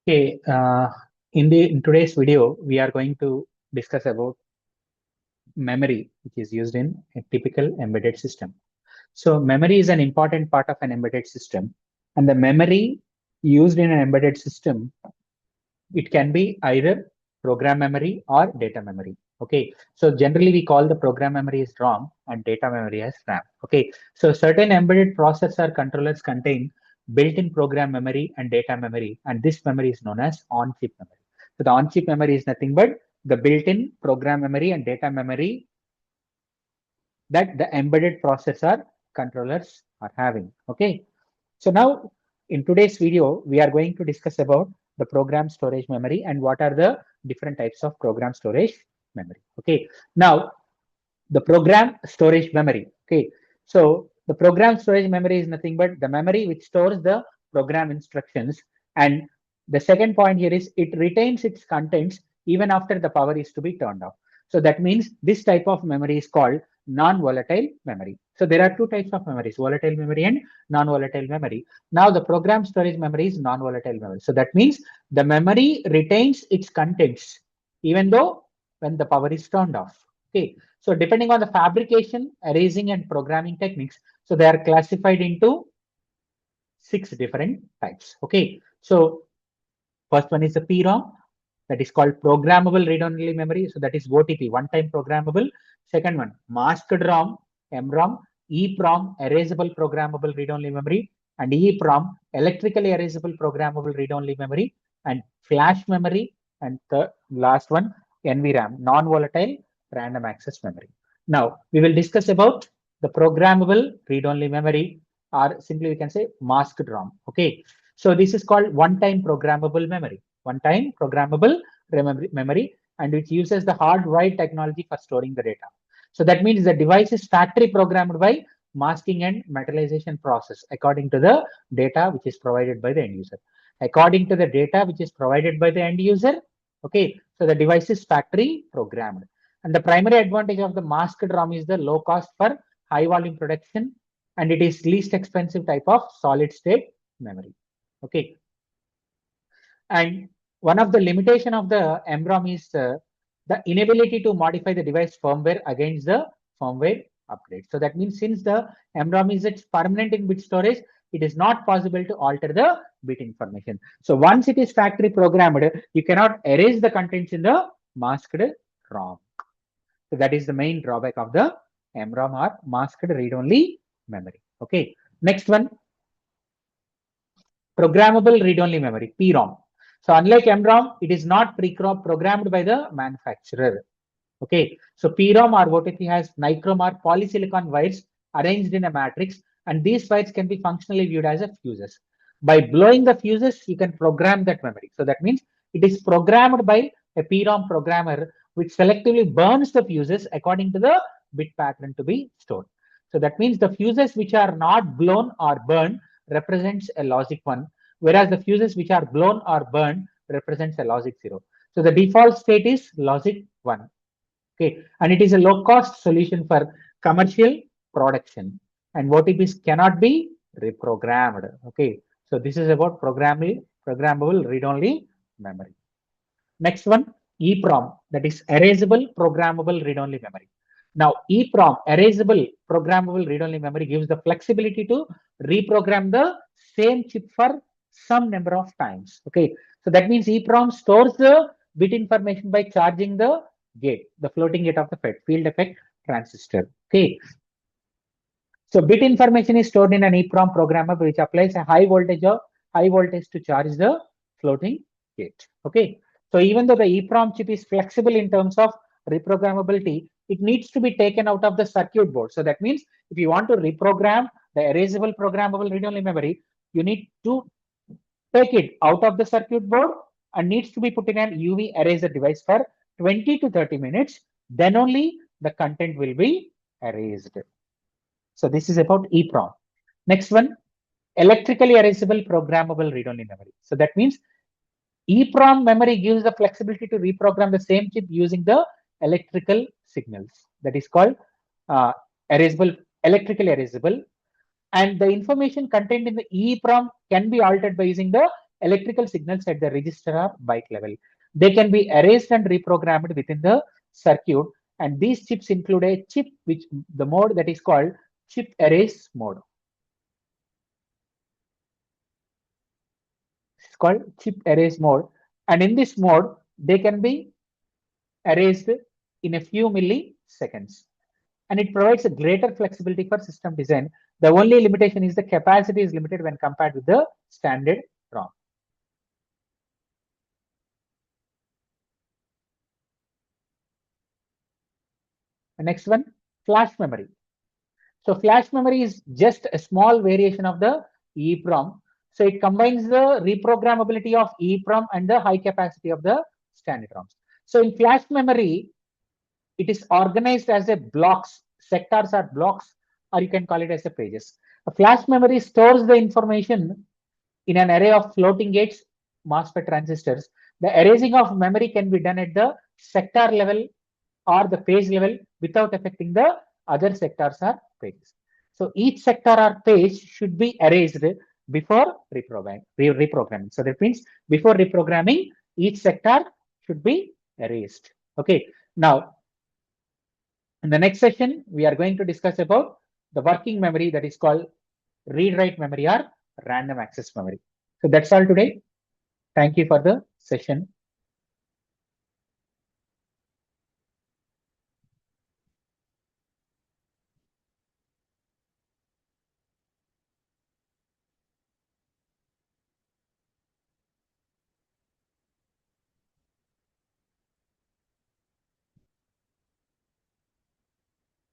Okay, in today's video, we are going to discuss about memory, which is used in a typical embedded system. So memory is an important part of an embedded system, and the memory used in an embedded system, it can be either program memory or data memory. Okay, so generally we call the program memory as ROM and data memory as RAM. Okay, so certain embedded processor controllers contain built-in program memory and data memory, and this memory is known as on-chip memory. So the on-chip memory is nothing but the built-in program memory and data memory that the embedded processor controllers are having. Okay, so now in today's video, we are going to discuss about the program storage memory and what are the different types of program storage memory. Okay, now the program storage memory. Okay, so the program storage memory is nothing but the memory which stores the program instructions, and the second point here is it retains its contents even after the power is to be turned off. So that means this type of memory is called non-volatile memory. So there are two types of memories, volatile memory and non-volatile memory. Now the program storage memory is non-volatile memory. So that means the memory retains its contents even though when the power is turned off. Okay, so depending on the fabrication, erasing, and programming techniques, so they are classified into 6 different types. Okay, so first one is the PROM, that is called programmable read-only memory. So that is OTP, one-time programmable. Second one, masked ROM, MROM, EPROM, erasable programmable read-only memory, and EEPROM, electrically erasable programmable read-only memory, and flash memory, and the last one, NVRAM, non-volatile random access memory. Now we will discuss about the programmable read-only memory, or simply we can say masked ROM. Okay, so this is called one-time programmable memory. One-time programmable memory, and which uses the hardwired technology for storing the data. So that means the device is factory programmed by masking and metallization process according to the data which is provided by the end user. According to the data which is provided by the end user, okay, so the device is factory programmed. And the primary advantage of the masked ROM is the low cost for high volume production, and it is least expensive type of solid state memory. Okay, and one of the limitation of the MROM is the inability to modify the device firmware against the firmware upgrade. So that means since the MROM is its permanent in bit storage, it is not possible to alter the bit information. So once it is factory programmed, you cannot erase the contents in the masked ROM. So that is the main drawback of the MROM or masked read-only memory. Okay, next one, programmable read-only memory, PROM. So unlike MROM, it is not pre-programmed by the manufacturer. Okay, so PROM or OTP has nichrome or polysilicon wires arranged in a matrix, and these wires can be functionally viewed as a fuses. By blowing the fuses, you can program that memory. So that means it is programmed by a PROM programmer, which selectively burns the fuses according to the bit pattern to be stored. So that means the fuses which are not blown or burned represents a logic 1, whereas the fuses which are blown or burned represents a logic 0. So the default state is logic 1. Okay, and it is a low cost solution for commercial production, and OTPs cannot be reprogrammed. Okay, so this is about programmable read-only memory. Next one, EPROM, that is erasable programmable read-only memory. Now, EPROM, erasable programmable read-only memory, gives the flexibility to reprogram the same chip for some number of times. Okay, so that means EPROM stores the bit information by charging the gate, the floating gate of the FET, field effect transistor. Okay, so bit information is stored in an EPROM programmer which applies a high voltage to charge the floating gate. Okay, so even though the EPROM chip is flexible in terms of reprogrammability, it needs to be taken out of the circuit board. So that means if you want to reprogram the erasable programmable read-only memory, you need to take it out of the circuit board and needs to be put in an UV eraser device for 20 to 30 minutes. Then only the content will be erased. So this is about EPROM. Next one, electrically erasable programmable read-only memory. So that means EPROM memory gives the flexibility to reprogram the same chip using the electrical signals. That is called erasable, electrically erasable. And the information contained in the EEPROM can be altered by using the electrical signals at the register or byte level. They can be erased and reprogrammed within the circuit, and these chips include a chip which the mode that is called chip erase mode. It's called chip erase mode, and in this mode they can be erased in a few milliseconds, and it provides a greater flexibility for system design. The only limitation is the capacity is limited when compared with the standard ROM. The next one, flash memory. So flash memory is just a small variation of the EEPROM. So it combines the reprogrammability of EEPROM and the high capacity of the standard ROMs. So in flash memory, it is organized as a blocks, sectors are blocks, or you can call it as a pages. A flash memory stores the information in an array of floating gates, MOSFET transistors. The erasing of memory can be done at the sector level or the page level without affecting the other sectors or pages. So each sector or page should be erased before reprogramming. So that means before reprogramming, each sector should be erased. Okay. Now, in the next session, we are going to discuss about the working memory that is called read-write memory or random access memory. So that's all today. Thank you for the session.